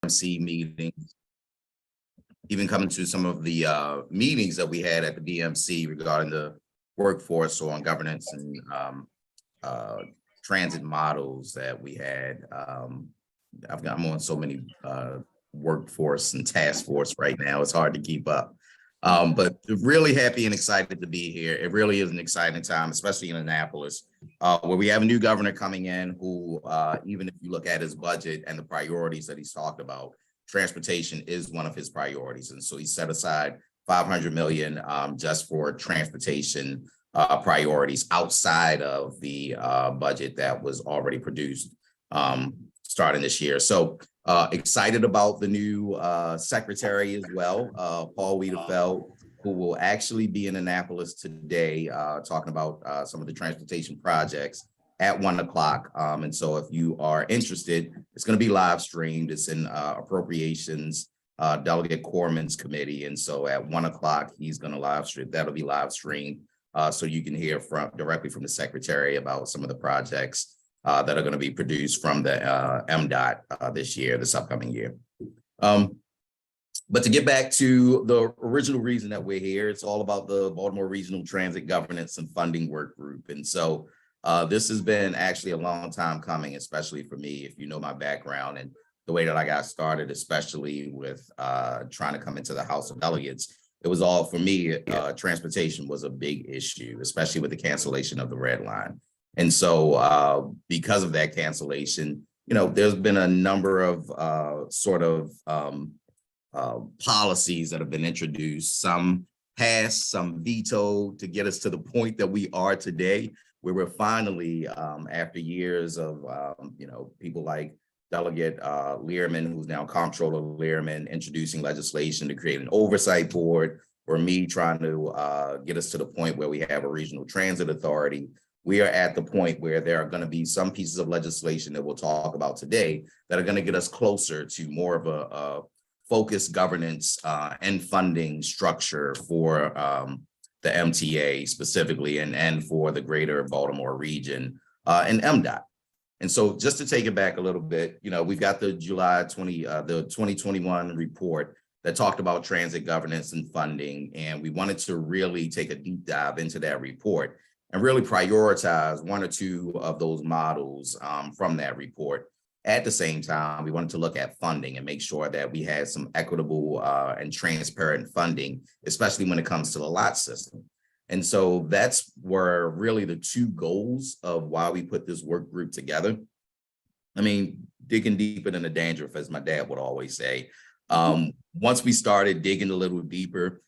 BMC meetings, even coming to some of the meetings that we had at the BMC regarding the workforce or on governance and transit models that we had. I'm on so many workforce and task force right now, it's hard to keep up. But really happy and excited to be here. It really is an exciting time, especially in Annapolis, where we have a new governor coming in who, even if you look at his budget and the priorities that he's talked about, transportation is one of his priorities. And so he set aside $500 million just for transportation priorities outside of the budget that was already produced starting this year. So excited about the new secretary as well, Paul Wiedefeld, who will actually be in Annapolis today talking about some of the transportation projects at 1 o'clock. And so if you are interested, it's going to be live streamed. It's in appropriations Delegate Corman's committee. And so at 1 o'clock, he's going to live stream. That'll be live streamed so you can hear directly from the secretary about some of the projects that are going to be produced from the MDOT this upcoming year. But to get back to the original reason that we're here, it's all about the Baltimore Regional Transit Governance and Funding Work Group. And so this has been actually a long time coming, especially for me, if you know my background and the way that I got started, especially with trying to come into the House of Delegates. It was all, for me, transportation was a big issue, especially with the cancellation of the Red Line. And so because of that cancellation, there's been a number of policies that have been introduced, some passed, some vetoed, to get us to the point that we are today, where we're finally, after years of, people like Delegate Learman, who's now Comptroller Learman, introducing legislation to create an oversight board, or me trying to get us to the point where we have a regional transit authority. We are at the point where there are going to be some pieces of legislation that we'll talk about today that are going to get us closer to more of a focused governance and funding structure for the MTA specifically and for the greater Baltimore region and MDOT. And so just to take it back a little bit, we've got the the 2021 report that talked about transit governance and funding. And we wanted to really take a deep dive into that report and really prioritize one or two of those models from that report. At the same time, we wanted to look at funding and make sure that we had some equitable and transparent funding, especially when it comes to the lot system. And so that's were really the two goals of why we put this work group together. I mean, digging deeper than the dandruff, as my dad would always say. Once we started digging a little deeper,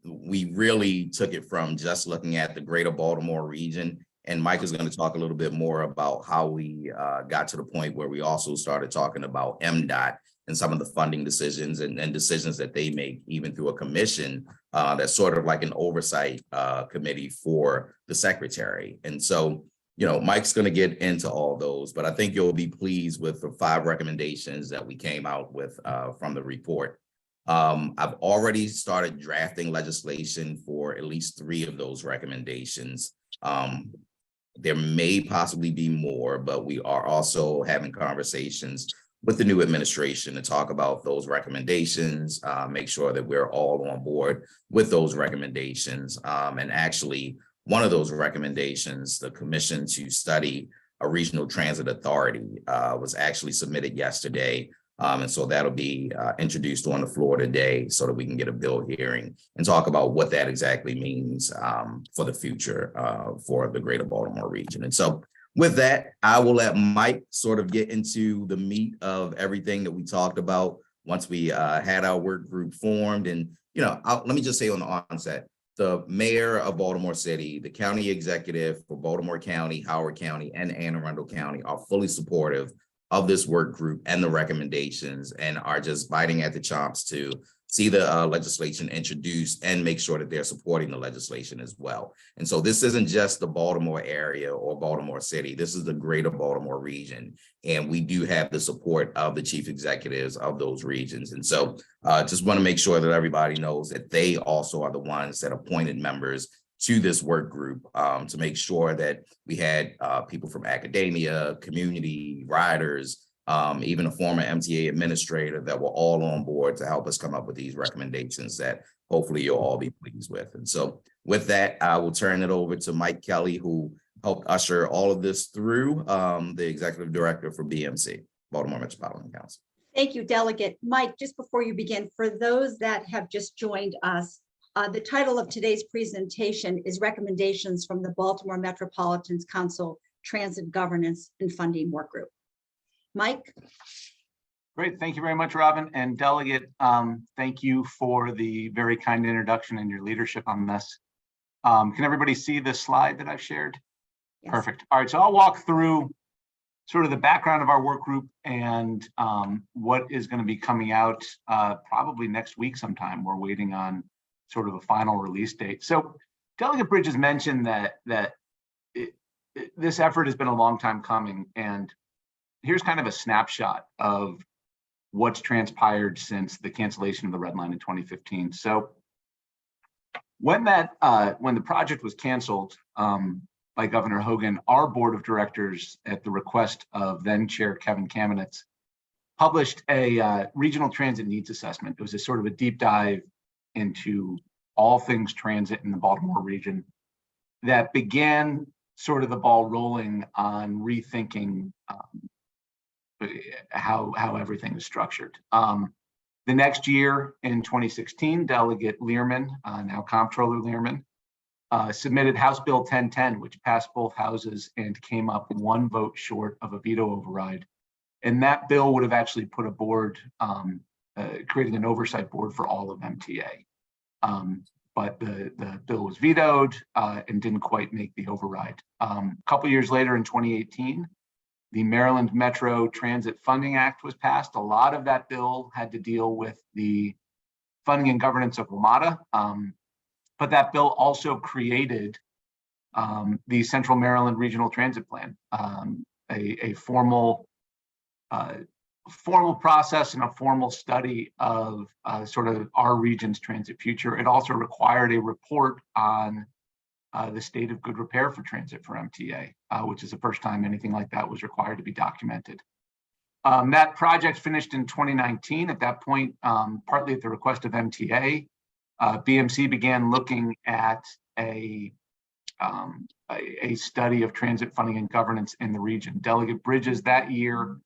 we really took it from just looking at the greater Baltimore region. And Mike is going to talk a little bit more about how we got to the point where we also started talking about MDOT and some of the funding decisions and decisions that they make, even through a commission that's sort of like an oversight committee for the secretary. And so, Mike's going to get into all those, but I think you'll be pleased with the 5 recommendations that we came out with from the report. I've already started drafting legislation for at least 3 of those recommendations. There may possibly be more, but we are also having conversations with the new administration to talk about those recommendations, make sure that we're all on board with those recommendations. And actually, one of those recommendations, the commission to study a regional transit authority, was actually submitted yesterday. And so that'll be introduced on the floor today so that we can get a bill hearing and talk about what that exactly means for the future for the greater Baltimore region. And so with that, I will let Mike sort of get into the meat of everything that we talked about once we had our work group formed. And, let me just say on the onset, the mayor of Baltimore City, the county executive for Baltimore County, Howard County, and Anne Arundel County are fully supportive of this work group and the recommendations, and are just biting at the chops to see the legislation introduced and make sure that they're supporting the legislation as well. And so this isn't just the Baltimore area or Baltimore City. This is the greater Baltimore region. And we do have the support of the chief executives of those regions. And so just want to make sure that everybody knows that they also are the ones that appointed members to this work group to make sure that we had people from academia, community, riders, even a former MTA administrator, that were all on board to help us come up with these recommendations that hopefully you'll all be pleased with. And so with that, I will turn it over to Mike Kelly, who helped usher all of this through, the executive director for BMC, Baltimore Metropolitan Council. Thank you, Delegate. Mike, just before you begin, for those that have just joined us, the title of today's presentation is Recommendations from the Baltimore Metropolitan Council Transit Governance and Funding Workgroup. Mike? Great, thank you very much, Robin. And Delegate, thank you for the very kind introduction and your leadership on this. Can everybody see the slide that I've shared? Yes. Perfect. All right, so I'll walk through sort of the background of our work group and what is going to be coming out probably next week sometime. We're waiting on sort of a final release date. So Delegate Bridges mentioned that this effort has been a long time coming, and here's kind of a snapshot of what's transpired since the cancellation of the Red Line in 2015. So when the project was canceled by Governor Hogan, our board of directors, at the request of then Chair Kevin Kamenetz, published a regional transit needs assessment. It was a sort of a deep dive into all things transit in the Baltimore region that began sort of the ball rolling on rethinking how everything is structured. The next year, in 2016, Delegate Learman, now Comptroller Learman, submitted House Bill 1010, which passed both houses and came up one vote short of a veto override. And that bill would have actually put a board, creating an oversight board for all of MTA. But the bill was vetoed and didn't quite make the override. A couple years later, in 2018, the Maryland Metro Transit Funding Act was passed. A lot of that bill had to deal with the funding and governance of WMATA. But that bill also created the Central Maryland Regional Transit Plan, a formal process and a formal study of sort of our region's transit future. It also required a report on the state of good repair for transit for MTA, which is the first time anything like that was required to be documented. That project finished in 2019. At that point, partly at the request of MTA, BMC began looking at a study of transit funding and governance in the region. Delegate Bridges that year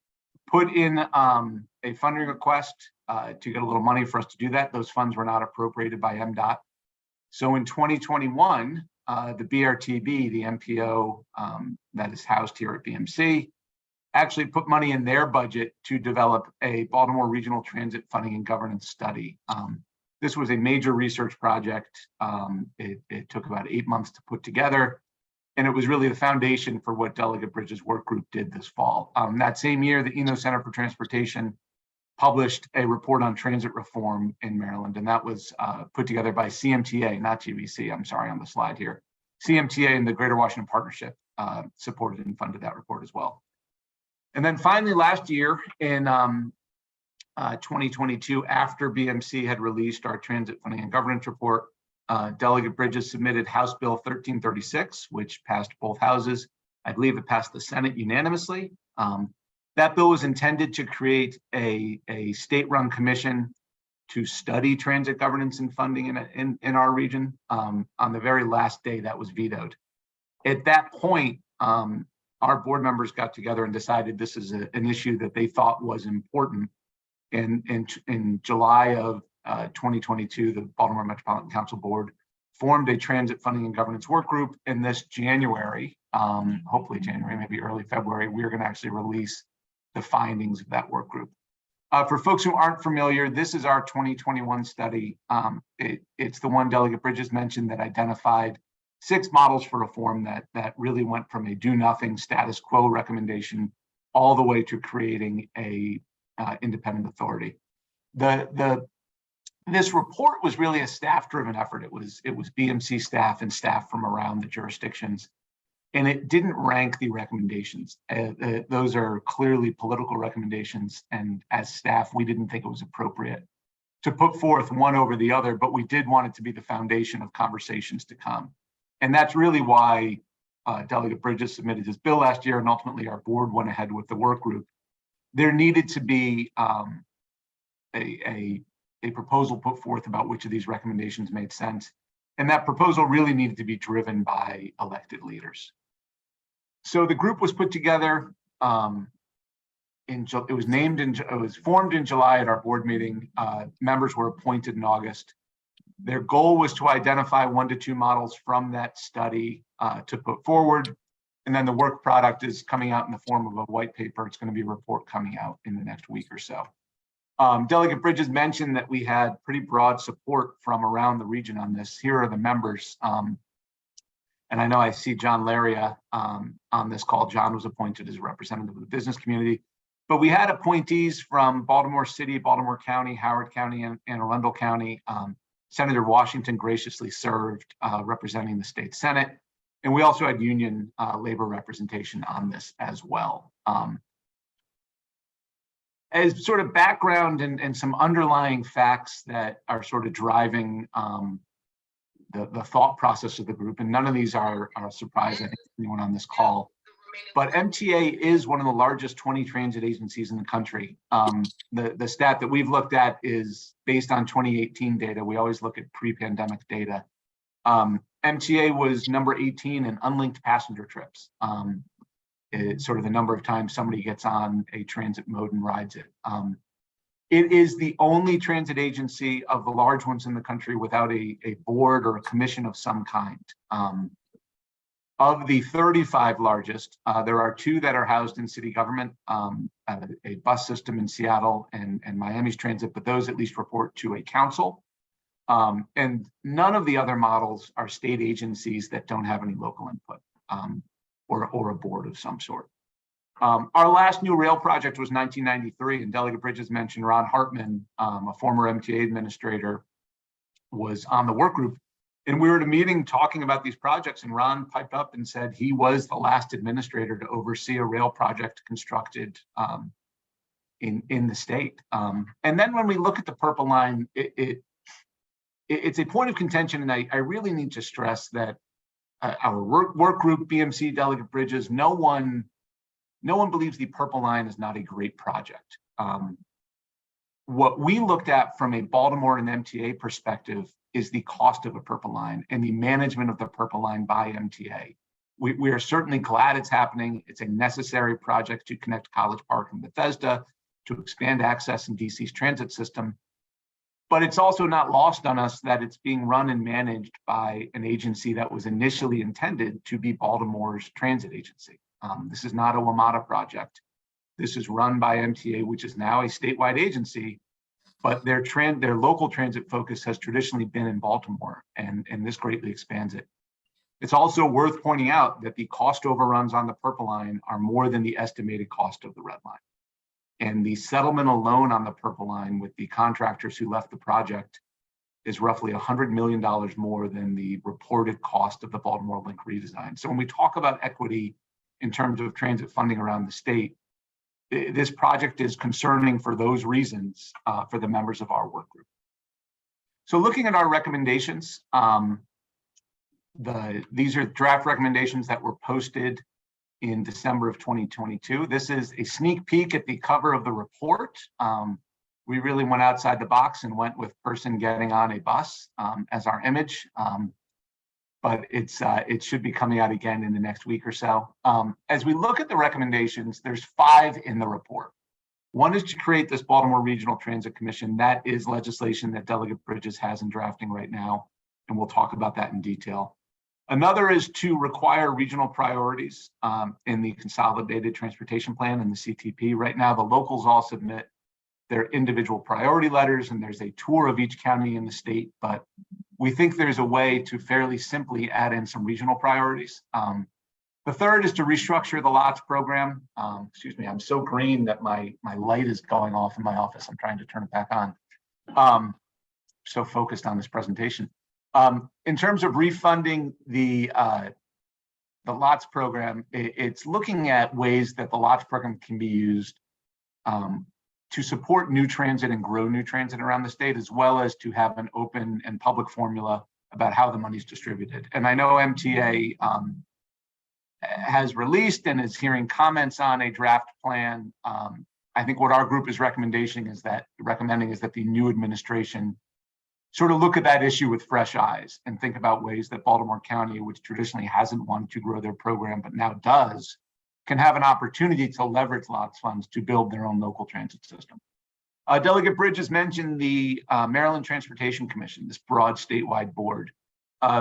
put in a funding request to get a little money for us to do that. Those funds were not appropriated by MDOT. So in 2021, the BRTB, the MPO that is housed here at BMC, actually put money in their budget to develop a Baltimore Regional Transit Funding and Governance study. This was a major research project. It took about 8 months to put together, and it was really the foundation for what Delegate Bridges' work group did this fall. That same year, the Eno Center for Transportation published a report on transit reform in Maryland, and that was put together by CMTA, not GBC, I'm sorry, on the slide here. CMTA and the Greater Washington Partnership supported and funded that report as well. And then finally, last year in 2022, after BMC had released our Transit Funding and Governance Report, Delegate Bridges submitted House Bill 1336, which passed both houses. I believe it passed the Senate unanimously. That bill was intended to create a state-run commission to study transit governance and funding in our region. On the very last day, that was vetoed. At that point, our board members got together and decided this is an issue that they thought was important. In July of 2022, the Baltimore Metropolitan Council Board formed a transit funding and governance work group. In this January, hopefully January, maybe early February, we're going to actually release the findings of that work group. For folks who aren't familiar, this is our 2021 study. It's the one Delegate Bridges mentioned that identified 6 models for reform that really went from a do-nothing status quo recommendation all the way to creating a independent authority. This report was really a staff-driven effort. It was BMC staff and staff from around the jurisdictions, and it didn't rank the recommendations. Those are clearly political recommendations, and as staff, we didn't think it was appropriate to put forth one over the other, but we did want it to be the foundation of conversations to come. And that's really why Delegate Bridges submitted his bill last year, and ultimately our board went ahead with the work group. there needed to be a proposal put forth about which of these recommendations made sense. And that proposal really needed to be driven by elected leaders. So the group was put together. It was formed in July at our board meeting. Members were appointed in August. Their goal was to identify 1 to 2 models from that study to put forward. And then the work product is coming out in the form of a white paper. It's going to be a report coming out in the next week or so. Delegate Bridges mentioned that we had pretty broad support from around the region on this. Here are the members. And I know I see John Laria on this call. John was appointed as a representative of the business community. But we had appointees from Baltimore City, Baltimore County, Howard County, and Anne Arundel County. Senator Washington graciously served representing the state Senate. And we also had union labor representation on this as well. As sort of background and some underlying facts that are sort of driving the thought process of the group, and none of these are a surprise, I think, to anyone on this call. But MTA is one of the largest 20 transit agencies in the country. The stat that we've looked at is based on 2018 data. We always look at pre-pandemic data. MTA was number 18 in unlinked passenger trips. It's sort of the number of times somebody gets on a transit mode and rides it. It is the only transit agency of the large ones in the country without a board or a commission of some kind. Of the 35 largest, there are 2 that are housed in city government, a bus system in Seattle and Miami's transit, but those at least report to a council. And none of the other models are state agencies that don't have any local input or a board of some sort. Our last new rail project was 1993, and Delegate Bridges mentioned Ron Hartman, a former MTA administrator, was on the work group. And we were at a meeting talking about these projects, and Ron piped up and said he was the last administrator to oversee a rail project constructed in the state. And then when we look at the Purple Line, it's a point of contention, and I really need to stress that our work group, BMC, Delegate Bridges, no one believes the Purple Line is not a great project. What we looked at from a Baltimore and MTA perspective is the cost of a Purple Line and the management of the Purple Line by MTA. We are certainly glad it's happening. It's a necessary project to connect College Park and Bethesda, to expand access in DC's transit system. But it's also not lost on us that it's being run and managed by an agency that was initially intended to be Baltimore's transit agency. This is not a WMATA project. This is run by MTA, which is now a statewide agency, but their local transit focus has traditionally been in Baltimore, and this greatly expands it. It's also worth pointing out that the cost overruns on the Purple Line are more than the estimated cost of the Red Line. And the settlement alone on the Purple Line with the contractors who left the project is roughly $100 million more than the reported cost of the Baltimore Link redesign. So when we talk about equity in terms of transit funding around the state, this project is concerning for those reasons for the members of our work group. So looking at our recommendations, these are draft recommendations that were posted in December of 2022. This is a sneak peek at the cover of the report. We really went outside the box and went with person getting on a bus as our image. But it should be coming out again in the next week or so. As we look at the recommendations, there's 5 in the report. One is to create this Baltimore Regional Transit Commission. That is legislation that Delegate Bridges has in drafting right now, and we'll talk about that in detail. Another is to require regional priorities in the Consolidated Transportation Plan and the CTP. Right now, the locals all submit their individual priority letters, and there's a tour of each county in the state, but we think there's a way to fairly simply add in some regional priorities. The third is to restructure the LOTS program. Excuse me, I'm so green that my light is going off in my office. I'm trying to turn it back on. So focused on this presentation. In terms of refunding the LOTS program, it's looking at ways that the LOTS program can be used to support new transit and grow new transit around the state, as well as to have an open and public formula about how the money is distributed. And I know MTA has released and is hearing comments on a draft plan. I think what our group is recommending is that the new administration sort of look at that issue with fresh eyes and think about ways that Baltimore County, which traditionally hasn't wanted to grow their program, but now does, can have an opportunity to leverage lots funds to build their own local transit system. Delegate Bridges mentioned the Maryland Transportation Commission, this broad statewide board.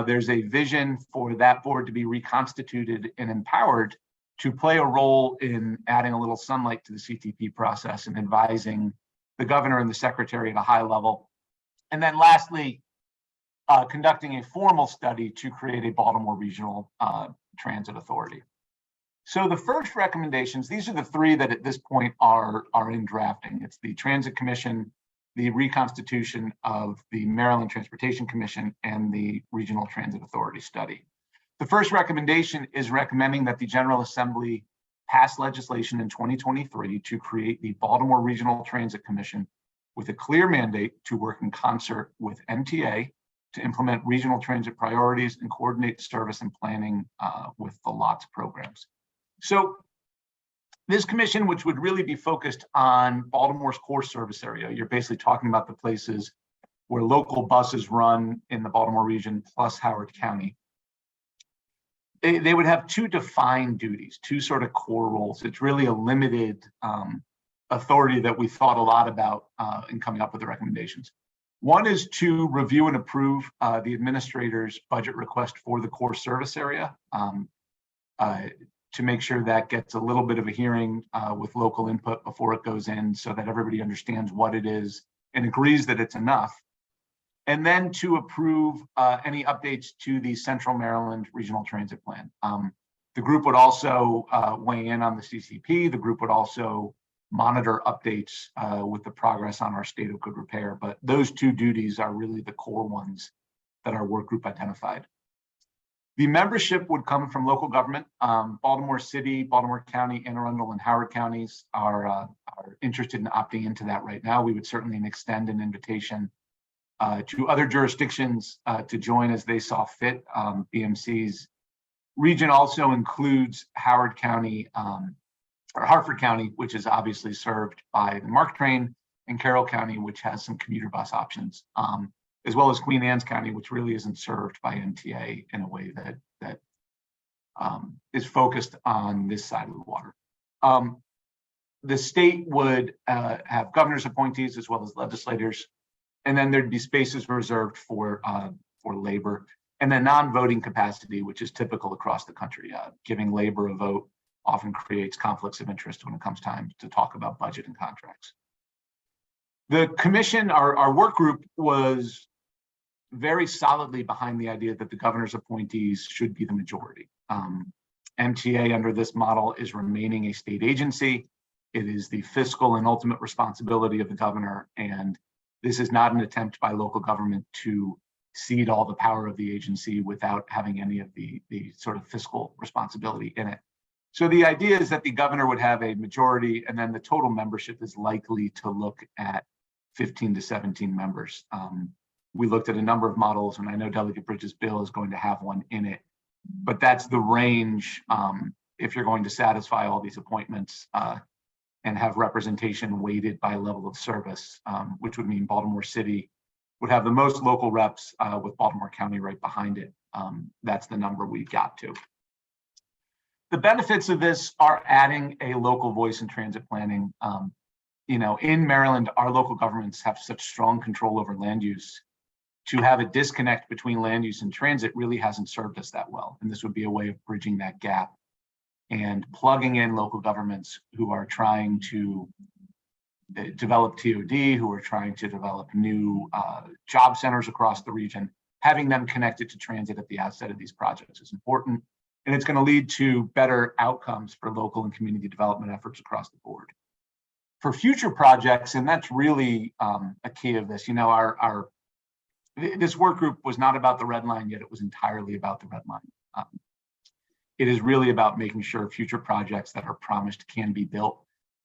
There's a vision for that board to be reconstituted and empowered to play a role in adding a little sunlight to the CTP process and advising the governor and the secretary at a high level. And then lastly, conducting a formal study to create a Baltimore Regional Transit Authority. So the first recommendations, these are the three that at this point are in drafting. It's the Transit Commission, the reconstitution of the Maryland Transportation Commission, and the Regional Transit Authority study. The first recommendation is recommending that the General Assembly pass legislation in 2023 to create the Baltimore Regional Transit Commission with a clear mandate to work in concert with MTA to implement regional transit priorities and coordinate service and planning with the LOTS programs. So this commission, which would really be focused on Baltimore's core service area, you're basically talking about the places where local buses run in the Baltimore region plus Howard County. They would have two defined duties, two sort of core roles. It's really a limited authority that we thought a lot about in coming up with the recommendations. One is to review and approve the administrator's budget request for the core service area to make sure that gets a little bit of a hearing with local input before it goes in so that everybody understands what it is and agrees that it's enough. And then to approve any updates to the Central Maryland Regional Transit Plan. The group would also weigh in on the CCP. The group would also monitor updates with the progress on our state of good repair. But those two duties are really the core ones that our work group identified. The membership would come from local government. Baltimore City, Baltimore County, Anne Arundel, and Howard counties are interested in opting into that right now. We would certainly extend an invitation to other jurisdictions to join as they saw fit. BMC's region also includes Howard County, or Hartford County, which is obviously served by the MARC train, and Carroll County, which has some commuter bus options, as well as Queen Anne's County, which really isn't served by MTA in a way that is focused on this side of the water. The state would have governor's appointees as well as legislators. And then there'd be spaces reserved for labor, and then non-voting capacity, which is typical across the country. Giving labor a vote often creates conflicts of interest when it comes time to talk about budget and contracts. The commission, our work group, was very solidly behind the idea that the governor's appointees should be the majority. MTA under this model is remaining a state agency. It is the fiscal and ultimate responsibility of the governor, and this is not an attempt by local government to cede all the power of the agency without having any of the sort of fiscal responsibility in it. So the idea is that the governor would have a majority, and then the total membership is likely to look at 15 to 17 members. We looked at a number of models, and I know Delegate Bridges' bill is going to have one in it, but that's the range if you're going to satisfy all these appointments and have representation weighted by level of service, which would mean Baltimore City would have the most local reps with Baltimore County right behind it. That's the number we got to. The benefits of this are adding a local voice in transit planning. In Maryland, our local governments have such strong control over land use. To have a disconnect between land use and transit really hasn't served us that well. And this would be a way of bridging that gap and plugging in local governments who are trying to develop TOD, who are trying to develop new job centers across the region. Having them connected to transit at the outset of these projects is important, and it's going to lead to better outcomes for local and community development efforts across the board. For future projects, and that's really a key of this, this work group was not about the red line, yet it was entirely about the red line. It is really about making sure future projects that are promised can be built.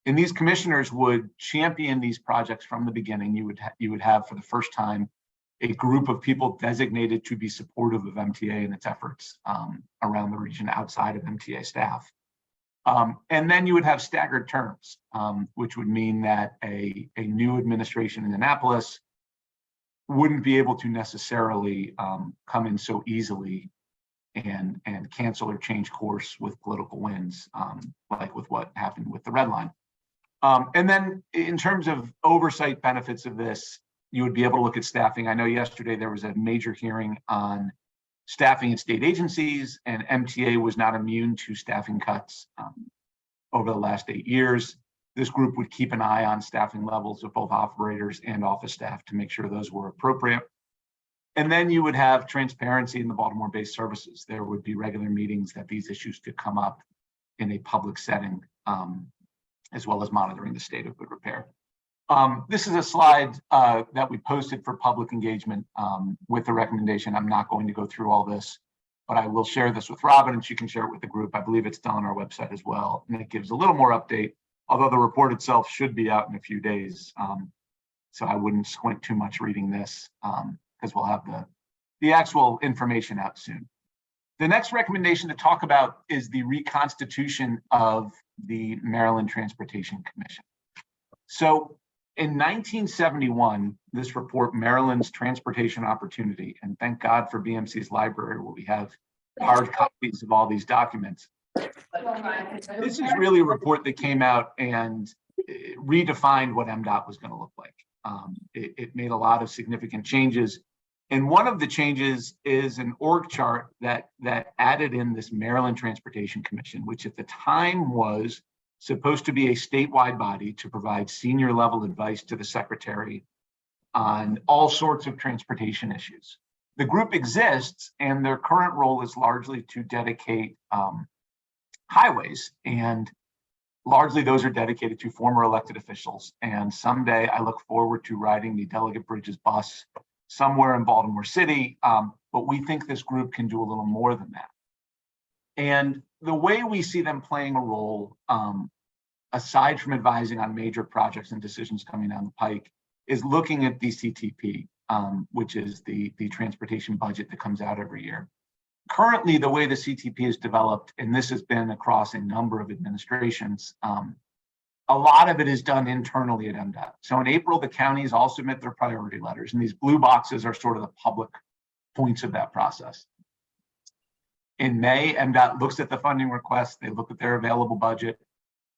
And these commissioners would champion these projects from the beginning. You would have for the first time a group of people designated to be supportive of MTA and its efforts around the region outside of MTA staff. And then you would have staggered terms, which would mean that a new administration in Annapolis wouldn't be able to necessarily come in so easily and cancel or change course with political winds, like with what happened with the Red Line. And then in terms of oversight benefits of this, you would be able to look at staffing. I know yesterday there was a major hearing on staffing in state agencies, and MTA was not immune to staffing cuts over the last 8 years. This group would keep an eye on staffing levels of both operators and office staff to make sure those were appropriate. And then you would have transparency in the Baltimore-based services. There would be regular meetings that these issues could come up in a public setting, as well as monitoring the state of good repair. This is a slide that we posted for public engagement with the recommendation. I'm not going to go through all this, but I will share this with Robin and she can share it with the group. I believe it's still on our website as well. And it gives a little more update, although the report itself should be out in a few days. So I wouldn't squint too much reading this because we'll have the actual information out soon. The next recommendation to talk about is the reconstitution of the Maryland Transportation Commission. So in 1971, this report, Maryland's Transportation Opportunity, and thank God for BMC's library where we have hard copies of all these documents. This is really a report that came out and redefined what MDOT was going to look like. It made a lot of significant changes. And one of the changes is an org chart that added in this Maryland Transportation Commission, which at the time was supposed to be a statewide body to provide senior level advice to the secretary on all sorts of transportation issues. The group exists and their current role is largely to dedicate highways, and largely those are dedicated to former elected officials. And someday I look forward to riding the Delegate Bridges bus somewhere in Baltimore City, but we think this group can do a little more than that. And the way we see them playing a role, aside from advising on major projects and decisions coming down the pike, is looking at the CTP, which is the transportation budget that comes out every year. Currently, the way the CTP is developed, and this has been across a number of administrations, a lot of it is done internally at MDOT. So in April, the counties all submit their priority letters, and these blue boxes are sort of the public points of that process. In May, MDOT looks at the funding request, they look at their available budget.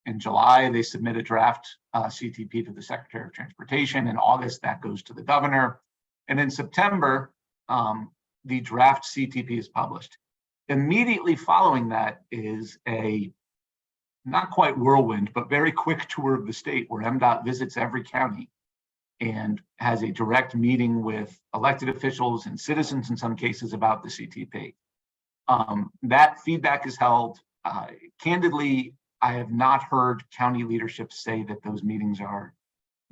In July, they submit a draft CTP to the Secretary of Transportation. In August, that goes to the governor. And in September, the draft CTP is published. Immediately following that is a not quite whirlwind, but very quick tour of the state where MDOT visits every county and has a direct meeting with elected officials and citizens in some cases about the CTP. That feedback is held. Candidly, I have not heard county leadership say that those meetings are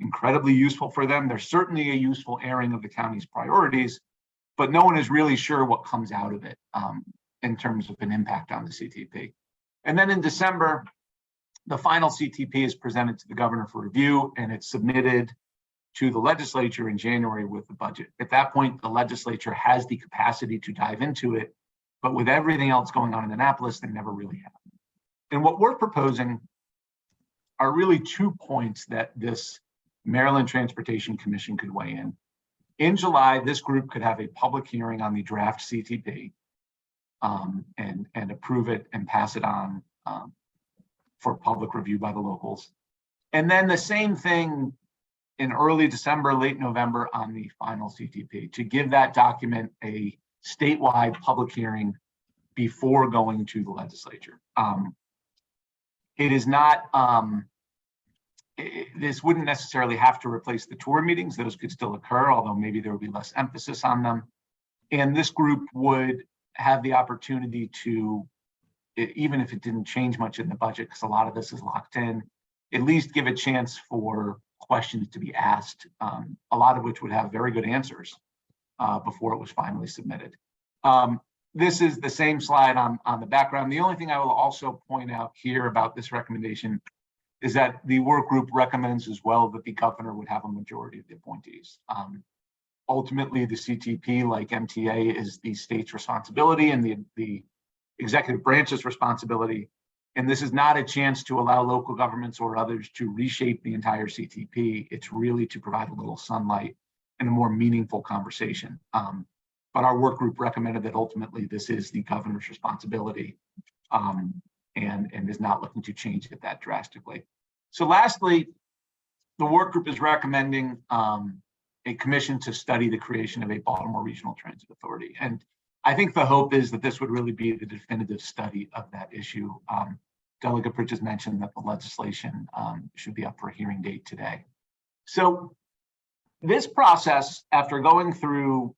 incredibly useful for them. There's certainly a useful airing of the county's priorities, but no one is really sure what comes out of it in terms of an impact on the CTP. And then in December, the final CTP is presented to the governor for review, and it's submitted to the legislature in January with the budget. At that point, the legislature has the capacity to dive into it, but with everything else going on in Annapolis, they never really have. And what we're proposing are really 2 points that this Maryland Transportation Commission could weigh in. In July, this group could have a public hearing on the draft CTP and approve it and pass it on for public review by the locals. And then the same thing in early December, late November on the final CTP to give that document a statewide public hearing before going to the legislature. It is not, this wouldn't necessarily have to replace the tour meetings. Those could still occur, although maybe there would be less emphasis on them. And this group would have the opportunity to, even if it didn't change much in the budget, because a lot of this is locked in, at least give a chance for questions to be asked, a lot of which would have very good answers before it was finally submitted. This is the same slide on the background. The only thing I will also point out here about this recommendation is that the work group recommends as well that the governor would have a majority of the appointees. Ultimately, the CTP, like MTA, is the state's responsibility and the executive branch's responsibility. And this is not a chance to allow local governments or others to reshape the entire CTP. It's really to provide a little sunlight and a more meaningful conversation. But our work group recommended that ultimately this is the governor's responsibility, and is not looking to change it that drastically. So lastly, the work group is recommending a commission to study the creation of a Baltimore Regional Transit Authority. And I think the hope is that this would really be the definitive study of that issue. Delegate Bridges mentioned that the legislation should be up for a hearing date today. So this process, after going through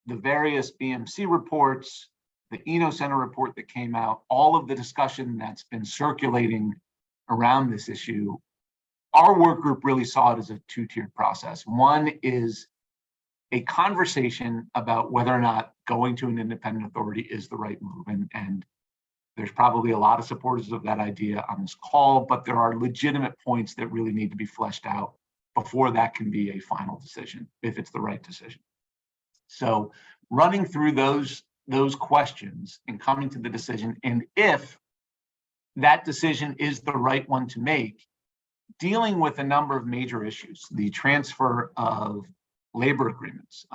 the various BMC reports, the Eno Center report that came out, all of the discussion that's been circulating around this issue, our work group really saw it as a two-tiered process. One is a conversation about whether or not going to an independent authority is the right move. And there's probably a lot of supporters of that idea on this call, but there are legitimate points that really need to be fleshed out before that can be a final decision, if it's the right decision. So running through those questions and coming to the decision, and if that decision is the right one to make, dealing with a number of major issues, the transfer of labor agreements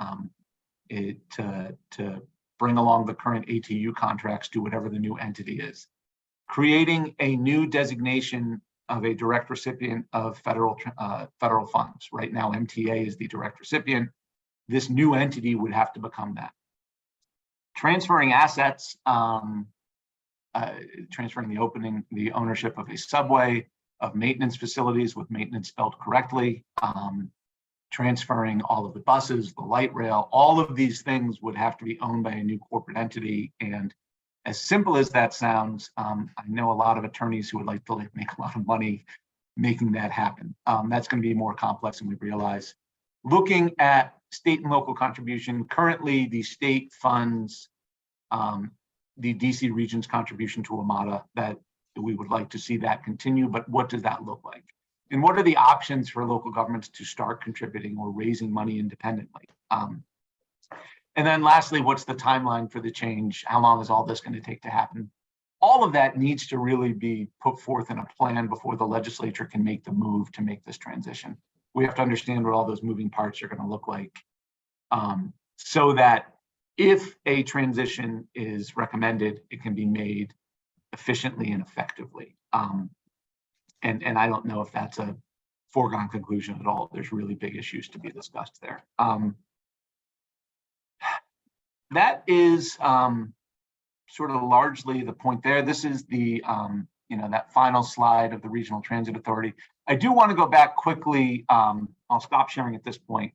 to bring along the current ATU contracts to whatever the new entity is, creating a new designation of a direct recipient of federal funds. Right now, MTA is the direct recipient. This new entity would have to become that. Transferring assets, transferring the ownership of a subway, of maintenance facilities with maintenance spelled correctly, transferring all of the buses, the light rail, all of these things would have to be owned by a new corporate entity. And as simple as that sounds, I know a lot of attorneys who would like to make a lot of money making that happen. That's going to be more complex than we realize. Looking at state and local contribution, currently the state funds the DC region's contribution to AMATA, that we would like to see that continue, but what does that look like? And what are the options for local governments to start contributing or raising money independently? And then lastly, what's the timeline for the change? How long is all this going to take to happen? All of that needs to really be put forth in a plan before the legislature can make the move to make this transition. We have to understand what all those moving parts are going to look like, so that if a transition is recommended, it can be made efficiently and effectively. And I don't know if that's a foregone conclusion at all. There's really big issues to be discussed there. That is sort of largely the point there. This is the that final slide of the Regional Transit Authority. I do want to go back quickly. I'll stop sharing at this point.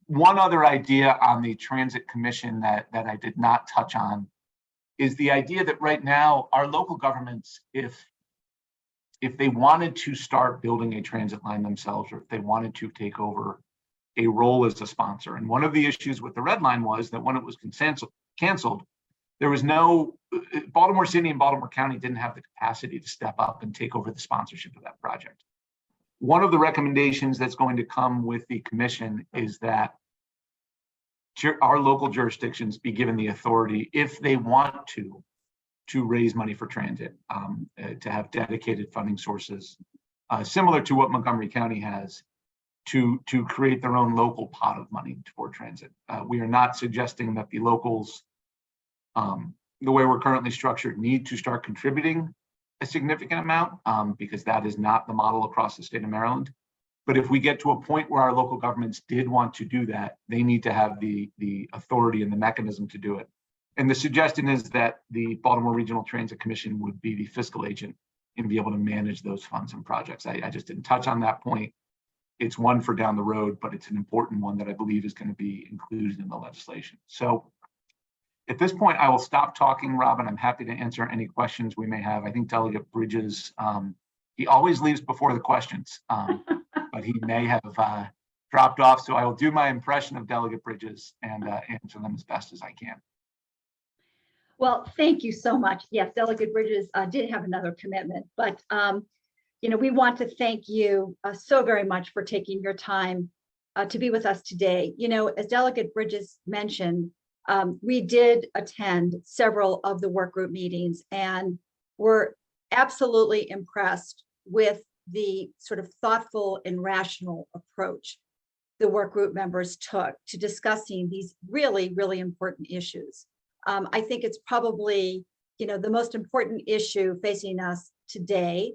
One other idea on the Transit Commission that I did not touch on is the idea that right now our local governments, if they wanted to start building a transit line themselves, or if they wanted to take over a role as a sponsor. And one of the issues with the Red Line was that when it was canceled, there was no, Baltimore City and Baltimore County didn't have the capacity to step up and take over the sponsorship of that project. One of the recommendations that's going to come with the commission is that our local jurisdictions be given the authority, if they want to raise money for transit, to have dedicated funding sources, similar to what Montgomery County has, to create their own local pot of money for transit. We are not suggesting that the locals, the way we're currently structured, need to start contributing a significant amount, because that is not the model across the state of Maryland. But if we get to a point where our local governments did want to do that, they need to have the authority and the mechanism to do it. And the suggestion is that the Baltimore Regional Transit Commission would be the fiscal agent and be able to manage those funds and projects. I just didn't touch on that point. It's one for down the road, but it's an important one that I believe is going to be included in the legislation. So at this point, I will stop talking, Robin. I'm happy to answer any questions we may have. I think Delegate Bridges, he always leaves before the questions, but he may have dropped off. So I will do my impression of Delegate Bridges and answer them as best as I can. Well, thank you so much. Yes, Delegate Bridges did have another commitment, but we want to thank you so very much for taking your time to be with us today. As Delegate Bridges mentioned, we did attend several of the work group meetings, and were absolutely impressed with the sort of thoughtful and rational approach the work group members took to discussing these really, really important issues. I think it's probably, the most important issue facing us today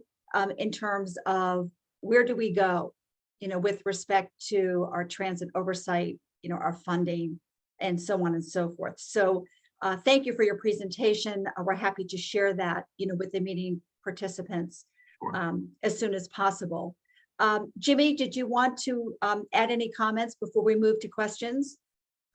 in terms of where do we go, with respect to our transit oversight, our funding, and so on and so forth. So thank you for your presentation. We're happy to share that, with the meeting participants as soon as possible. Jimmy, did you want to add any comments before we move to questions?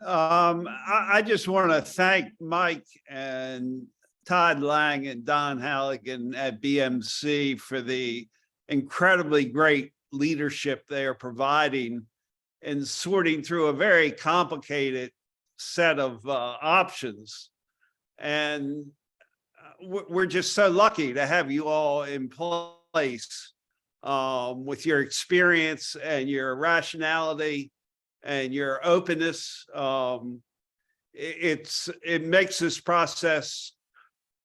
I just want to thank Mike and Todd Lang and Don Halligan at BMC for the incredibly great leadership they are providing in sorting through a very complicated set of options. And we're just so lucky to have you all in place with your experience and your rationality and your openness. It makes this process,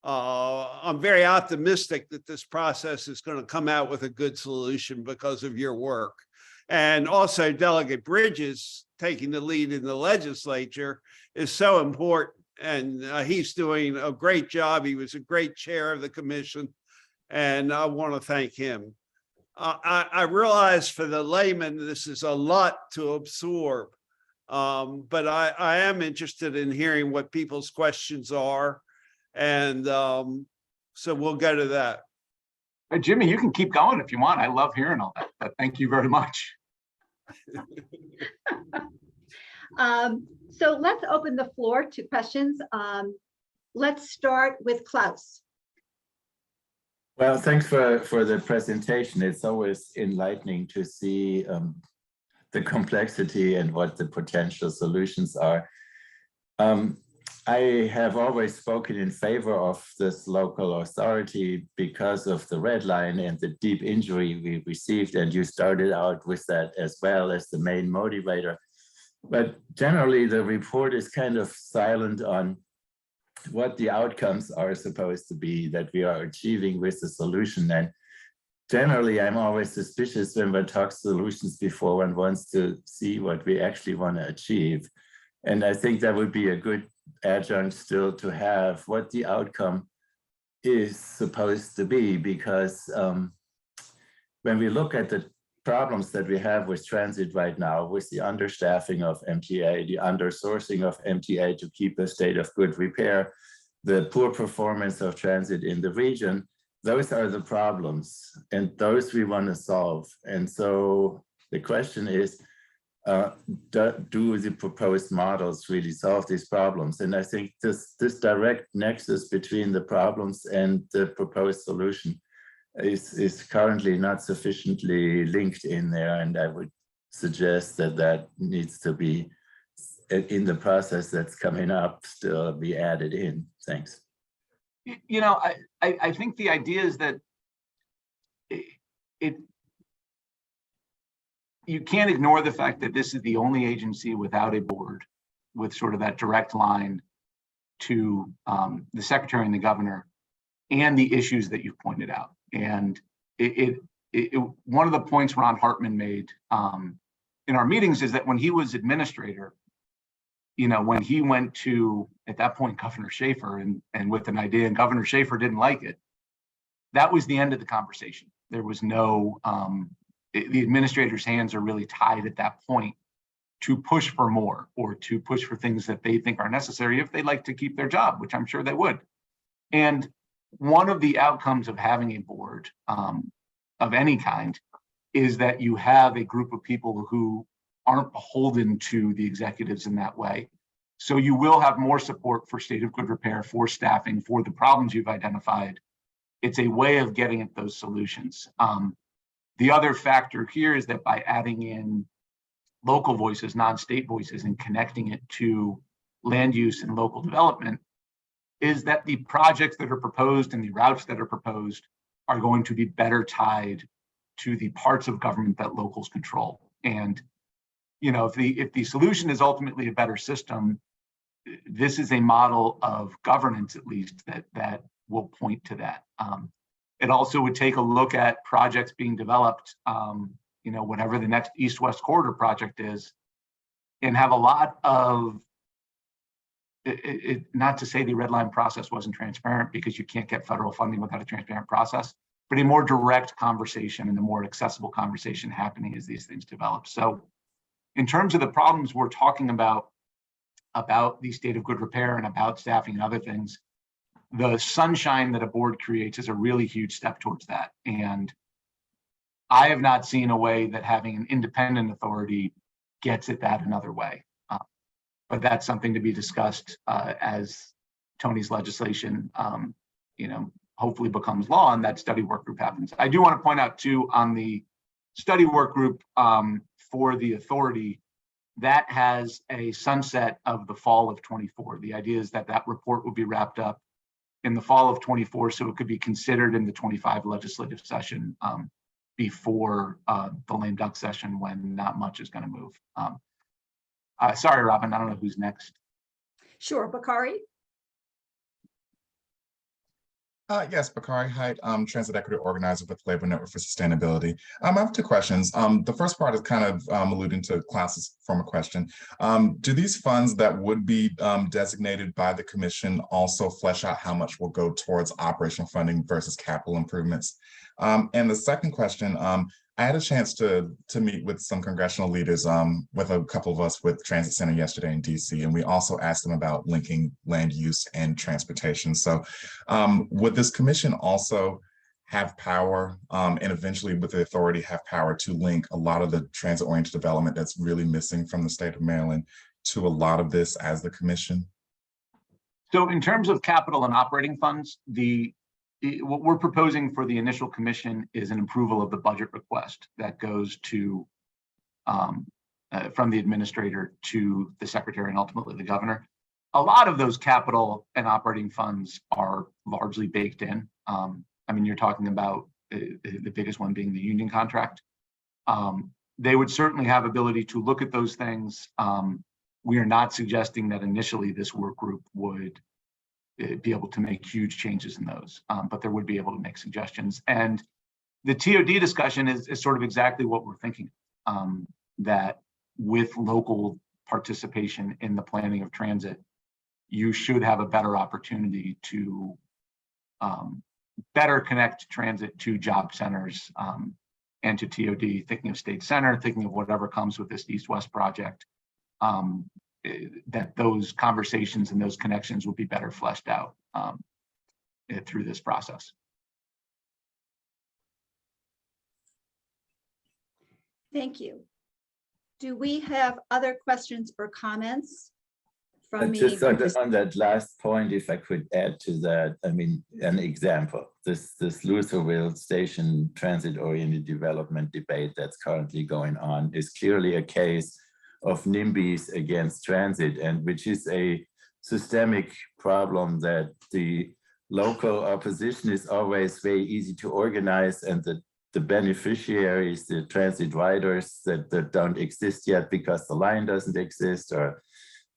I'm very optimistic that this process is going to come out with a good solution because of your work. And also Delegate Bridges taking the lead in the legislature is so important. And he's doing a great job. He was a great chair of the commission, and I want to thank him. I realize for the layman, this is a lot to absorb, but I am interested in hearing what people's questions are. And so we'll go to that. Hey, Jimmy, you can keep going if you want. I love hearing all that, but thank you very much. So let's open the floor to questions. Let's start with Klaus. Well, thanks for the presentation. It's always enlightening to see the complexity and what the potential solutions are. I have always spoken in favor of this local authority because of the red line and the deep injury we received, and you started out with that as well as the main motivator. But generally, the report is kind of silent on what the outcomes are supposed to be that we are achieving with the solution. And generally, I'm always suspicious when one talks solutions before one wants to see what we actually want to achieve. And I think that would be a good adjunct still to have what the outcome is supposed to be, because when we look at the problems that we have with transit right now, with the understaffing of MTA, the undersourcing of MTA to keep a state of good repair, the poor performance of transit in the region, those are the problems, and those we want to solve. And so the question is, do the proposed models really solve these problems? And I think this direct nexus between the problems and the proposed solution is currently not sufficiently linked in there, and I would suggest that that needs to be in the process that's coming up, still be added in. Thanks. I think the idea is that you can't ignore the fact that this is the only agency without a board with sort of that direct line to the secretary and the governor and the issues that you've pointed out. And one of the points Ron Hartman made in our meetings is that when he was administrator, when he went to, at that point, Governor Schaefer and with an idea, and Governor Schaefer didn't like it, that was the end of the conversation. There was no, the administrator's hands are really tied at that point to push for more or to push for things that they think are necessary if they like to keep their job, which I'm sure they would. And one of the outcomes of having a board of any kind is that you have a group of people who aren't beholden to the executives in that way. So you will have more support for state of good repair, for staffing, for the problems you've identified. It's a way of getting at those solutions. The other factor here is that by adding in local voices, non-state voices, and connecting it to land use and local development, is that the projects that are proposed and the routes that are proposed are going to be better tied to the parts of government that locals control. And if the solution is ultimately a better system, this is a model of governance, at least, that will point to that. It also would take a look at projects being developed, whatever the next East-West Corridor project is, and have a lot of, not to say the red line process wasn't transparent, because you can't get federal funding without a transparent process, but a more direct conversation and a more accessible conversation happening as these things develop. So in terms of the problems we're talking about the state of good repair and about staffing and other things, the sunshine that a board creates is a really huge step towards that. And I have not seen a way that having an independent authority gets at that another way. But that's something to be discussed as Tony's legislation, hopefully becomes law and that study work group happens. I do want to point out too, on the study work group for the authority, that has a sunset of the fall of 24. The idea is that that report will be wrapped up in the fall of 24, so it could be considered in the 25 legislative session before the lame duck session, when not much is going to move. Sorry, Robin, I don't know who's next. Sure, Bakari. Yes, Bakari Height, Transit Equity Organizer with Labor Network for Sustainability. I have two questions. The first part is kind of alluding to Klaus's former question. Do these funds that would be designated by the commission also flesh out how much will go towards operational funding versus capital improvements? And the second question, I had a chance to meet with some congressional leaders, with a couple of us with Transit Center yesterday in DC, and we also asked them about linking land use and transportation. So would this commission also have power, and eventually with the authority have power to link a lot of the transit-oriented development that's really missing from the state of Maryland to a lot of this as the commission? So in terms of capital and operating funds, what we're proposing for the initial commission is an approval of the budget request that goes to from the administrator to the secretary and ultimately the governor. A lot of those capital and operating funds are largely baked in. I mean, you're talking about the biggest one being the union contract. They would certainly have ability to look at those things. We are not suggesting that initially this work group would be able to make huge changes in those, but there would be able to make suggestions. And the TOD discussion is sort of exactly what we're thinking, that with local participation in the planning of transit, you should have a better opportunity to better connect transit to job centers and to TOD, thinking of State Center, thinking of whatever comes with this East-West project. That those conversations and those connections will be better fleshed out through this process. Thank you. Do we have other questions or comments from me? Just on that last point, if I could add to that, I mean, an example, this Lutherville Station transit-oriented development debate that's currently going on is clearly a case of NIMBYs against transit, and which is a systemic problem that the local opposition is always very easy to organize, and the beneficiaries, the transit riders that don't exist yet because the line doesn't exist, or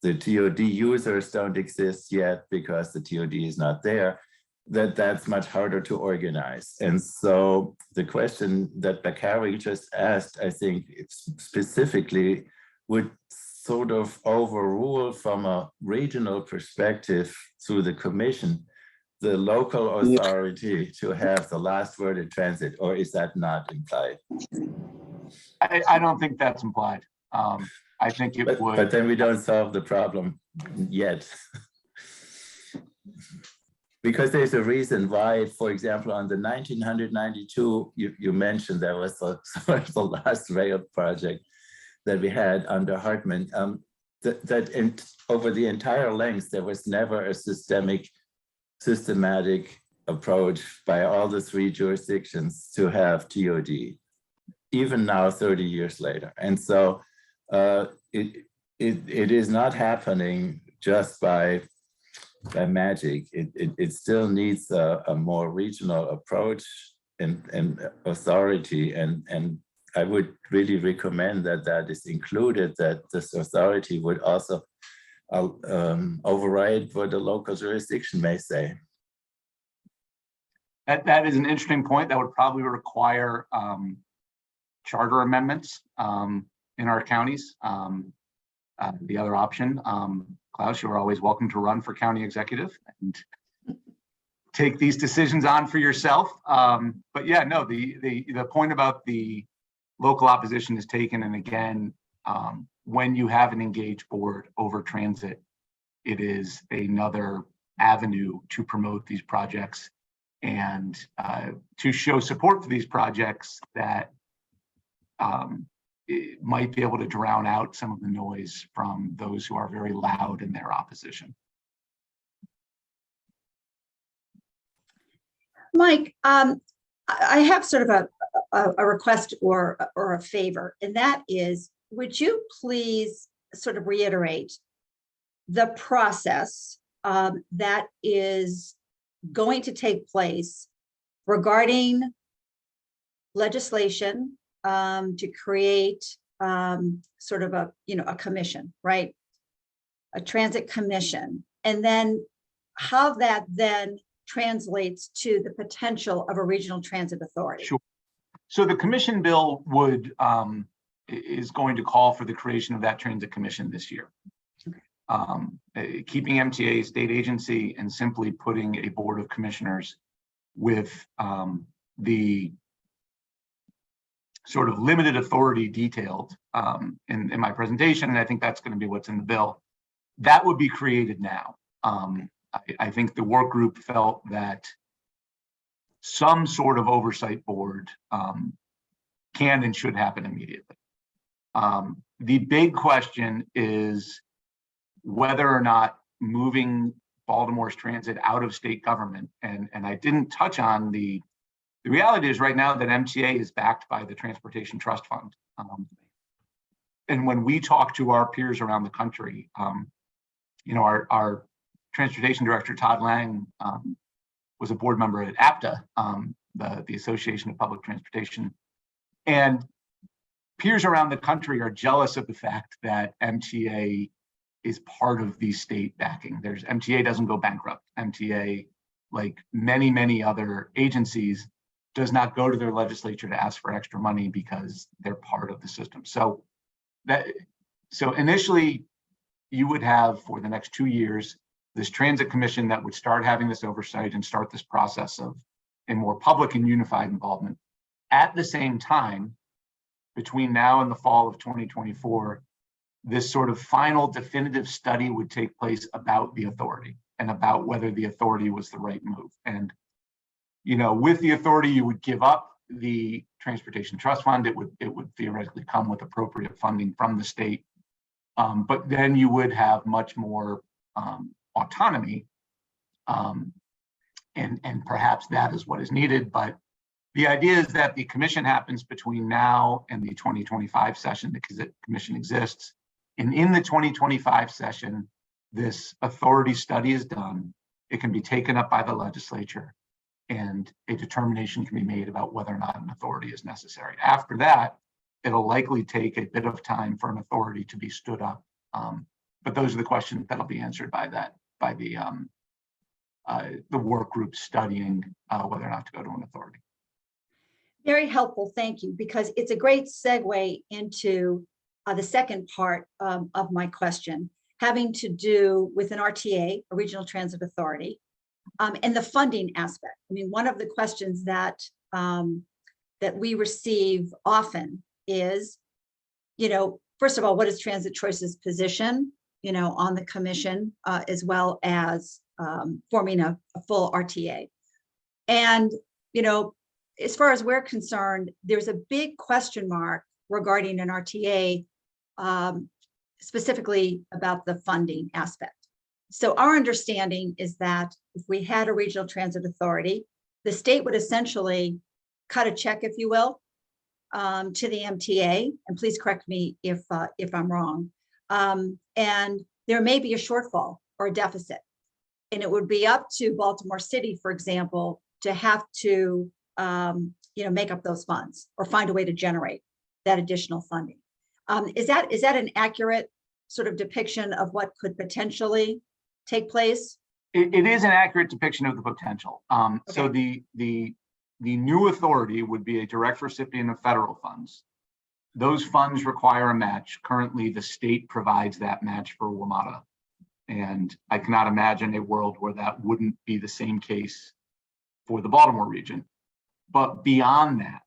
the TOD users don't exist yet because the TOD is not there, that's much harder to organize. And so the question that Bakari just asked, I think specifically, would sort of overrule from a regional perspective through the commission, the local authority to have the last word in transit, or is that not implied? I don't think that's implied. I think it would. But then we don't solve the problem yet. Because there's a reason why, for example, on the 1992, you mentioned there was the last rail project that we had under Hartman, over the entire length, there was never a systematic approach by all the three jurisdictions to have TOD, even now 30 years later. And so it is not happening just by magic. It still needs a more regional approach and authority, and I would really recommend that is included, that this authority would also override what the local jurisdiction may say. That is an interesting point. That would probably require charter amendments in our counties. The other option, Klaus, you are always welcome to run for county executive and take these decisions on for yourself. But yeah, no, the point about the local opposition is taken. And again, when you have an engaged board over transit, it is another avenue to promote these projects and to show support for these projects that it might be able to drown out some of the noise from those who are very loud in their opposition. Mike, I have sort of a request or a favor, and that is, would you please sort of reiterate the process that is going to take place regarding legislation to create sort of a commission, right? A transit commission, and then how that then translates to the potential of a regional transit authority. Sure. So the commission bill would is going to call for the creation of that transit commission this year. Keeping MTA a state agency and simply putting a board of commissioners with the sort of limited authority detailed in my presentation, and I think that's going to be what's in the bill. That would be created now. I think the work group felt that some sort of oversight board can and should happen immediately. The big question is whether or not moving Baltimore's transit out of state government, and I didn't touch on the reality is right now that MTA is backed by the Transportation Trust Fund. And when we talk to our peers around the country, our transportation director, Todd Lang, was a board member at APTA, the Association of Public Transportation. And peers around the country are jealous of the fact that MTA is part of the state backing. MTA doesn't go bankrupt. MTA, like many other agencies, does not go to their legislature to ask for extra money because they're part of the system. So initially you would have, for the next 2 years, this transit commission that would start having this oversight and start this process of a more public and unified involvement. At the same time, between now and the fall of 2024, this sort of final definitive study would take place about the authority and about whether the authority was the right move. And, with the authority, you would give up the Transportation Trust Fund. It would theoretically come with appropriate funding from the state. But then you would have much more autonomy. And perhaps that is what is needed. But the idea is that the commission happens between now and the 2025 session because the commission exists. And in the 2025 session, this authority study is done. It can be taken up by the legislature and a determination can be made about whether or not an authority is necessary. After that, it'll likely take a bit of time for an authority to be stood up. But those are the questions that'll be answered by the work group studying whether or not to go to an authority. Very helpful, thank you, because it's a great segue into the second part of my question, having to do with an RTA, a regional transit authority, and the funding aspect. I mean, one of the questions that we receive often is, first of all, what is Transit Choice's position, on the commission, as well as forming a full RTA. And, as far as we're concerned, there's a big question mark regarding an RTA, specifically about the funding aspect. So our understanding is that if we had a regional transit authority, the state would essentially cut a check, if you will, to the MTA, and please correct me if I'm wrong. And there may be a shortfall or a deficit, and it would be up to Baltimore City, for example, to have to make up those funds or find a way to generate that additional funding. Is that an accurate sort of depiction of what could potentially take place It is an accurate depiction of the potential. So the new authority would be a direct recipient of federal funds. Those funds require a match. Currently, the state provides that match for WMATA. And I cannot imagine a world where that wouldn't be the same case for the Baltimore region. But beyond that,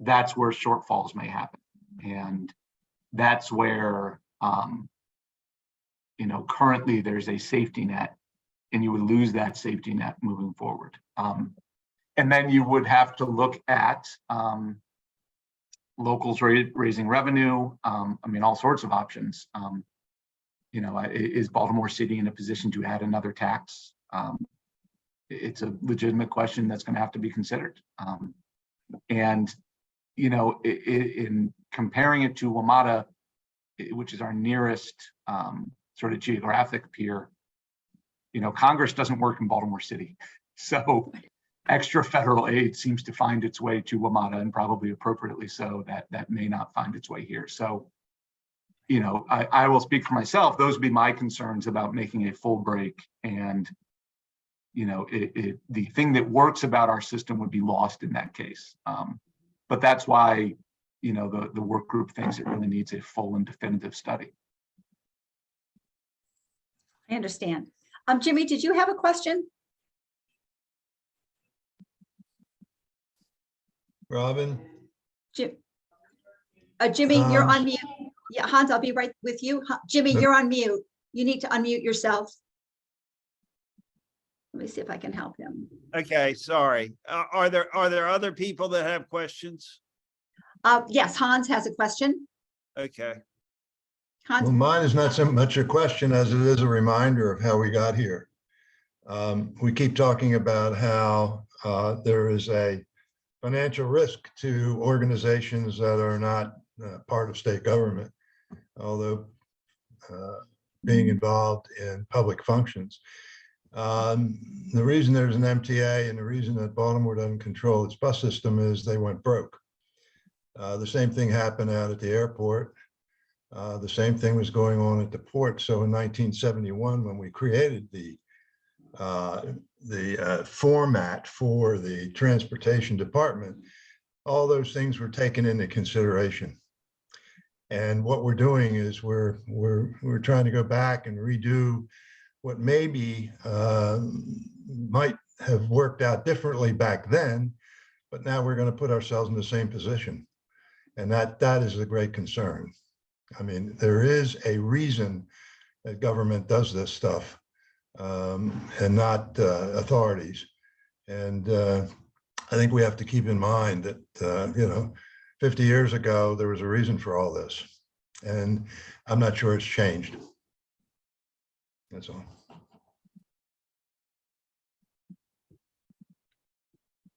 that's where shortfalls may happen. And that's where, currently there's a safety net, and you would lose that safety net moving forward. And then you would have to look at locals raising revenue. All sorts of options. Is Baltimore City in a position to add another tax? It's a legitimate question that's going to have to be considered. In comparing it to WMATA, which is our nearest sort of geographic peer, Congress doesn't work in Baltimore City. So extra federal aid seems to find its way to WMATA, and probably appropriately so. That may not find its way here. So, I will speak for myself. Those would be my concerns about making a full break. And, the thing that works about our system would be lost in that case. But that's why, the work group thinks it really needs a full and definitive study. I understand. Jimmy, did you have a question? Robin? Jimmy, you're on mute. Yeah, Hans, I'll be right with you. Jimmy, you're on mute. You need to unmute yourself. Let me see if I can help him. Okay, sorry. Are there other people that have questions? Yes, Hans has a question. Okay. Hans, Well, mine is not so much a question as it is a reminder of how we got here. We keep talking about how there is a financial risk to organizations that are not part of state government, although being involved in public functions. The reason there's an MTA and the reason that Baltimore doesn't control its bus system is they went broke. The same thing happened out at the airport. The same thing was going on at the port. So in 1971, when we created the format for the transportation department, all those things were taken into consideration. And what we're doing is we're trying to go back and redo what maybe might have worked out differently back then, but now we're going to put ourselves in the same position. And that is a great concern. I mean, there is a reason that government does this stuff and not authorities. And I think we have to keep in mind that, 50 years ago, there was a reason for all this. And I'm not sure it's changed. That's all.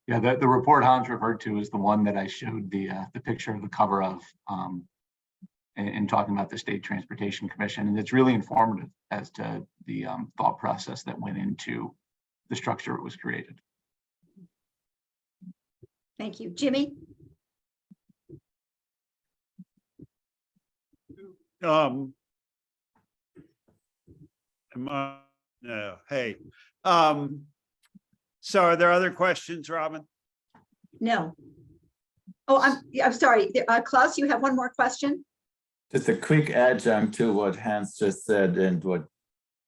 Yeah, the report Hans referred to is the one that I showed the picture of the cover of in talking about the State Transportation Commission. And it's really informative as to the thought process that went into the structure it was created. thank you. Jimmy? No, hey. So are there other questions, Robin? No. Oh, I'm sorry. Klaus, you have one more question? Just a quick adjunct to what Hans just said and what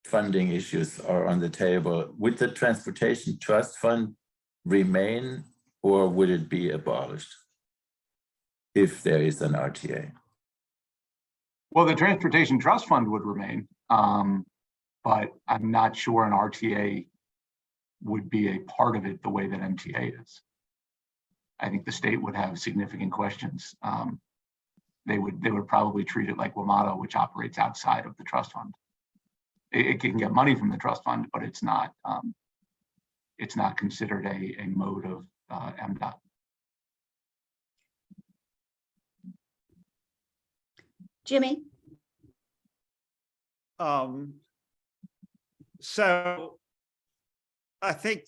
funding issues are on the table. Would the Transportation Trust Fund remain, or would it be abolished if there is an RTA? Well, the Transportation Trust Fund would remain, but I'm not sure an RTA would be a part of it the way that MTA is. I think the state would have significant questions. They would probably treat it like WMATA, which operates outside of the trust fund. It can get money from the trust fund, but it's not considered a mode of MDOT. Jimmy? So I think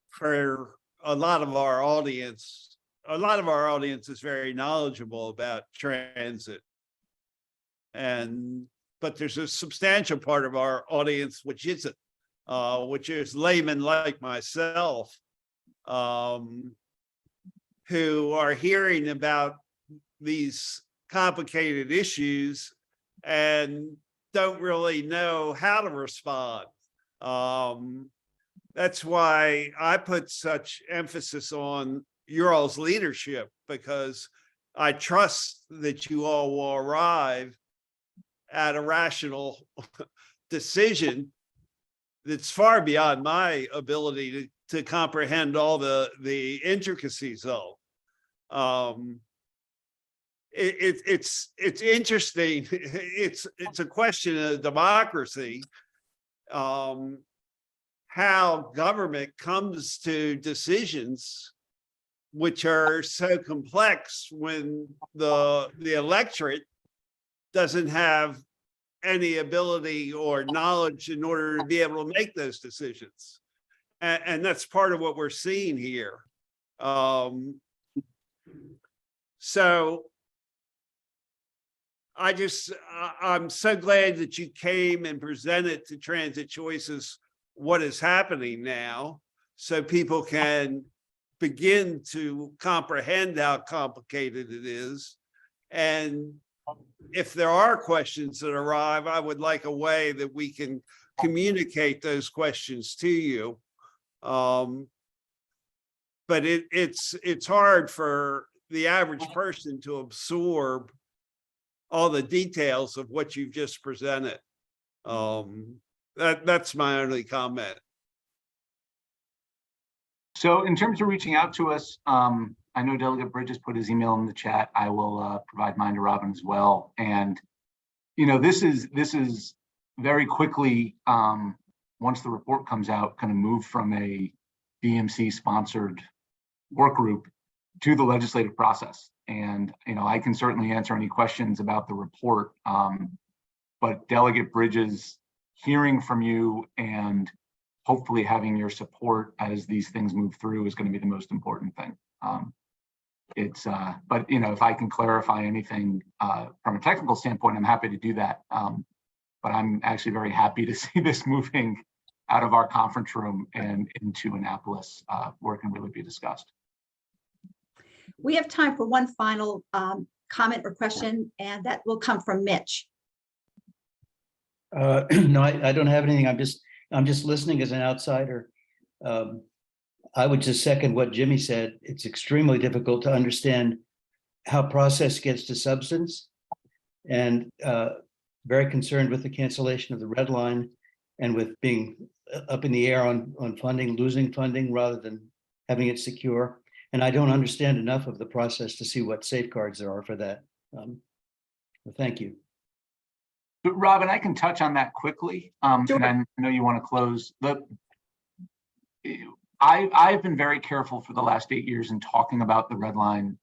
for a lot of our audience is very knowledgeable about transit. And but there's a substantial part of our audience which isn't, which is laymen like myself, who are hearing about these complicated issues and don't really know how to respond. That's why I put such emphasis on your all's leadership, because I trust that you all will arrive at a rational decision that's far beyond my ability to comprehend all the intricacies of. It's interesting. It's a question of democracy, how government comes to decisions which are so complex when the electorate doesn't have any ability or knowledge in order to be able to make those decisions. And that's part of what we're seeing here. So I'm so glad that you came and presented to Transit Choices what is happening now, so people can begin to comprehend how complicated it is. And if there are questions that arrive, I would like a way that we can communicate those questions to you. But it's hard for the average person to absorb all the details of what you've just presented. That's my only comment. So in terms of reaching out to us, I know Delegate Bridges put his email in the chat. I will provide mine to Robin as well. And this is very quickly, once the report comes out, going to move from a BMC sponsored work group to the legislative process. And I can certainly answer any questions about the report, but Delegate Bridges hearing from you and hopefully having your support as these things move through is going to be the most important thing. But if I can clarify anything from a technical standpoint, I'm happy to do that. But I'm actually very happy to see this moving out of our conference room and into Annapolis, where it can really be discussed. We have time for one final comment or question, and that will come from Mitch. No, I don't have anything. I'm just listening as an outsider. I would just second what Jimmy said. It's extremely difficult to understand how process gets to substance, and very concerned with the cancellation of the red line and with being up in the air on funding, losing funding rather than having it secure. And I don't understand enough of the process to see what safeguards there are for that. Well, thank you. But Robin, I can touch on that quickly. Sure. And I know you want to close. I've been very careful for the last 8 years in talking about the red line,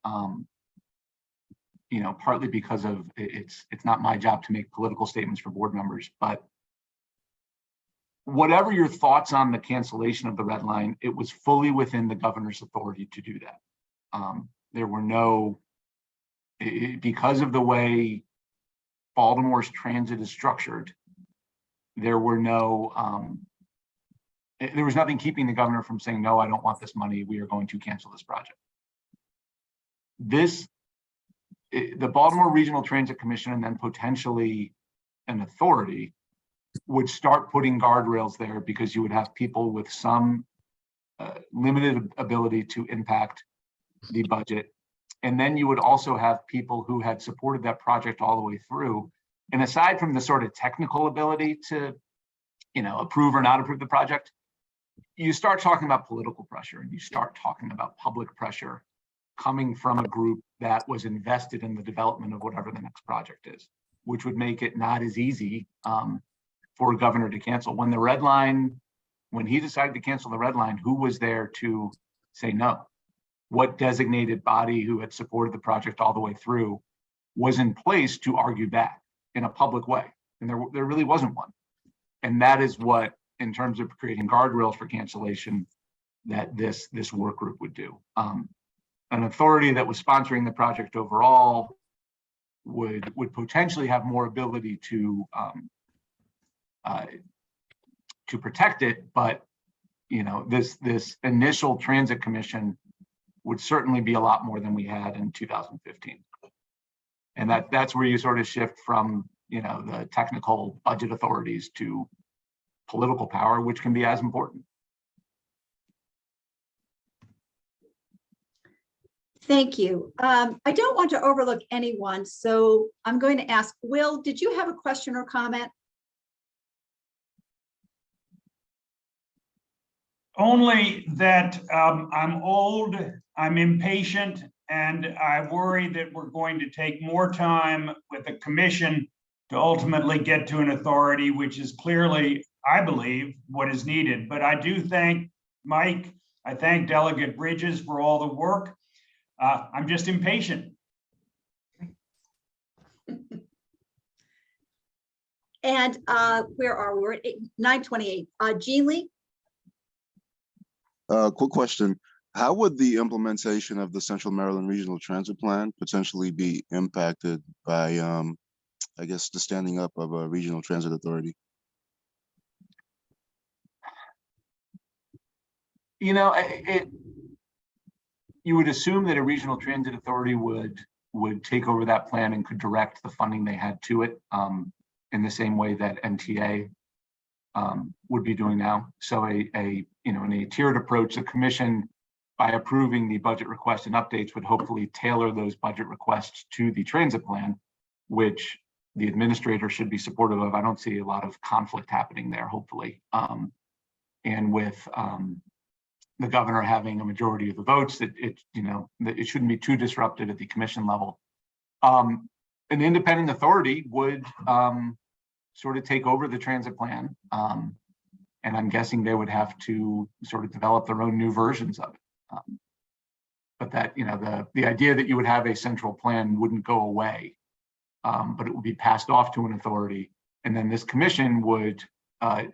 partly because of it's not my job to make political statements for board members, but whatever your thoughts on the cancellation of the red line, it was fully within the governor's authority to do that. There were no, because of the way Baltimore's transit is structured, there were no, there was nothing keeping the governor from saying, no, I don't want this money. We are going to cancel this project. The Baltimore Regional Transit Commission, and then potentially an authority, would start putting guardrails there, because you would have people with some limited ability to impact the budget. And then you would also have people who had supported that project all the way through. And aside from the sort of technical ability to, approve or not approve the project, you start talking about political pressure, and you start talking about public pressure coming from a group that was invested in the development of whatever the next project is, which would make it not as easy for a governor to cancel. When he decided to cancel the red line, who was there to say no? What designated body who had supported the project all the way through was in place to argue back in a public way? And there really wasn't one. And that is what, in terms of creating guardrails for cancellation, that this work group would do. An authority that was sponsoring the project overall would potentially have more ability to protect it. But this initial transit commission would certainly be a lot more than we had in 2015. And that's where you sort of shift from the technical budget authorities to political power, which can be as important. Thank you. I don't want to overlook anyone, so I'm going to ask, Will, did you have a question or comment? Only that I'm old, I'm impatient, and I worry that we're going to take more time with a commission to ultimately get to an authority, which is clearly, I believe, what is needed. But I do thank Mike. I thank Delegate Bridges for all the work. I'm just impatient. And where are we? We're at 9:28. Jean Lee? Quick question. How would the implementation of the Central Maryland Regional Transit Plan potentially be impacted by, I guess, the standing up of a regional transit authority? You would assume that a regional transit authority would take over that plan and could direct the funding they had to it in the same way that MTA would be doing now. So in a tiered approach, the commission, by approving the budget requests and updates, would hopefully tailor those budget requests to the transit plan, which the administrator should be supportive of. I don't see a lot of conflict happening there, hopefully. And with the governor having a majority of the votes, that it shouldn't be too disrupted at the commission level. An independent authority would sort of take over the transit plan. And I'm guessing they would have to sort of develop their own new versions of it. But that, the idea that you would have a central plan wouldn't go away, but it would be passed off to an authority. And then this commission would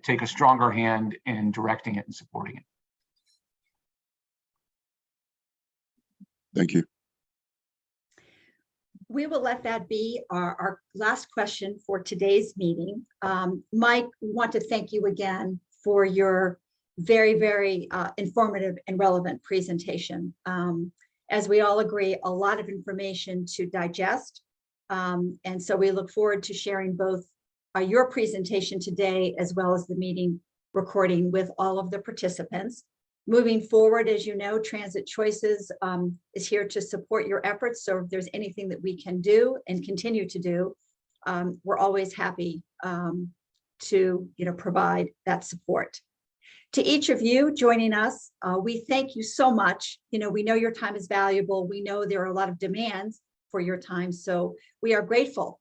take a stronger hand in directing it and supporting it. Thank you. We will let that be our last question for today's meeting. Mike, want to thank you again for your very, very informative and relevant presentation. As we all agree, a lot of information to digest. And so we look forward to sharing both your presentation today as well as the meeting recording with all of the participants. Moving forward, as you know, Transit Choices is here to support your efforts. So if there's anything that we can do and continue to do, we're always happy to provide that support. To each of you joining us, we thank you so much. We know your time is valuable. We know there are a lot of demands for your time. So we are grateful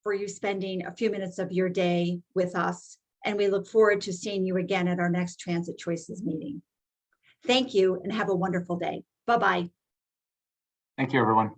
for you spending a few minutes of your day with us. And we look forward to seeing you again at our next Transit Choices meeting. Thank you and have a wonderful day. Bye-bye. Thank you, everyone.